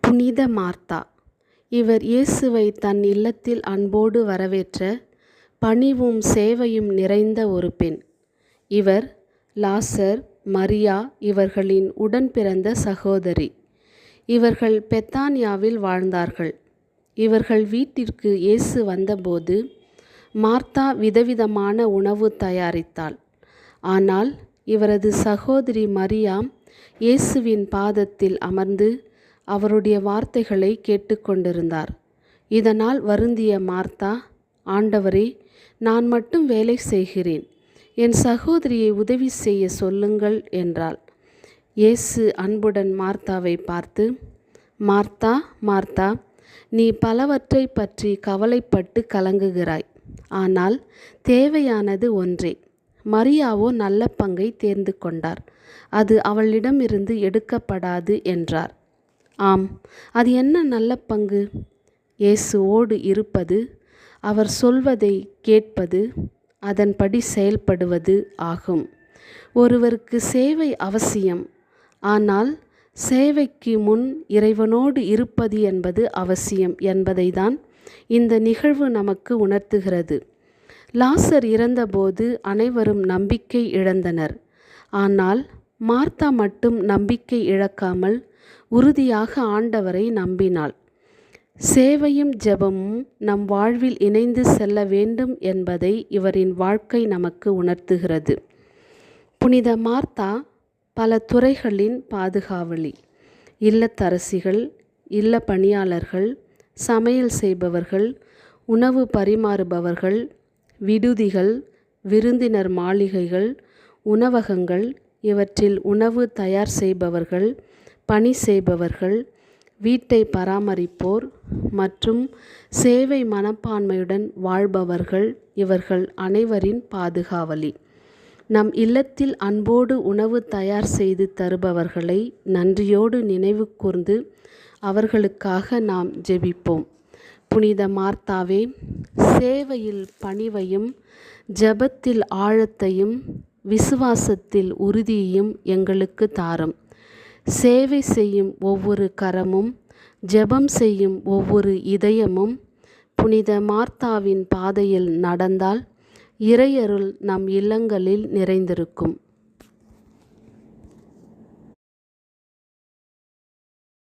புனித மார்த்தா. இவர் இயேசுவை தன் இல்லத்தில் அன்போடு வரவேற்ற பணிவும் சேவையும் நிறைந்த ஒரு பெண். இவர் லாசர், மரியா இவர்களின் உடன் பிறந்த சகோதரி. இவர்கள் பெத்தானியாவில் வாழ்ந்தார்கள். இவர்கள் வீட்டிற்கு இயேசு வந்தபோது மார்த்தா விதவிதமான உணவு தயாரித்தாள். ஆனால் இவரது சகோதரி மரியா இயேசுவின் பாதத்தில் அமர்ந்து அவருடைய வார்த்தைகளை கேட்டுக்கொண்டிருந்தார். இதனால் வருந்திய மார்த்தா, ஆண்டவரே, நான் மட்டும் வேலை செய்கிறேன், என் சகோதரியை உதவி செய்ய சொல்லுங்கள் என்றாள். இயேசு அன்புடன் மார்த்தாவை பார்த்து, மார்த்தா, மார்த்தா, நீ பலவற்றை பற்றி கவலைப்பட்டு கலங்குகிறாய். ஆனால் தேவையானது ஒன்றே. மரியாவோ நல்ல பங்கை தேர்ந்து கொண்டார். அது அவளிடமிருந்து எடுக்கப்படாது என்றார். ஆம், அது என்ன நல்ல பங்கு? இயேசுவோடு இருப்பது, அவர் சொல்வதை கேட்பது, அதன்படி செயல்படுவது ஆகும். ஒருவருக்கு சேவை அவசியம். ஆனால் சேவைக்கு முன் இறைவனோடு இருப்பது என்பது அவசியம் என்பதை தான் இந்த நிகழ்வு நமக்கு உணர்த்துகிறது. லாசர் இறந்தபோது அனைவரும் நம்பிக்கை இழந்தனர். ஆனால் மார்த்தா மட்டும் நம்பிக்கை இழக்காமல் உறுதியாக ஆண்டவரை நம்பினாள். சேவையும் ஜெபமும் நம் வாழ்வில் இணைந்து செல்ல வேண்டும் என்பதை இவரின் வாழ்க்கை நமக்கு உணர்த்துகிறது. புனித மார்த்தா பல துறைகளின் பாதுகாவலி. இல்லத்தரசிகள், இல்ல பணியாளர்கள், சமையல் செய்பவர்கள், உணவு பரிமாறுபவர்கள், விடுதிகள், விருந்தினர் மாளிகைகள், உணவகங்கள் இவற்றில் உணவு தயார் செய்பவர்கள், பணி செய்பவர்கள், வீட்டை பராமரிப்போர் மற்றும் சேவை மனப்பான்மையுடன் வாழ்பவர்கள் இவர்கள் அனைவரின் பாதுகாவலி. நம் இல்லத்தில் அன்போடு உணவு தயார் செய்து தருபவர்களை நன்றியோடு நினைவு கூர்ந்து அவர்களுக்காக நாம் ஜெபிப்போம். புனித மார்த்தாவே, சேவையில் பணிவையும் ஜெபத்தில் ஆழத்தையும் விசுவாசத்தில் உறுதியையும் எங்களுக்கு தாரும். சேவை செய்யும் ஒவ்வொரு கரமும், ஜெபம் செய்யும் ஒவ்வொரு இதயமும் புனித மார்த்தாவின் பாதையில் நடந்தால் இறையருள் நம் இல்லங்களில் நிறைந்திருக்கும்.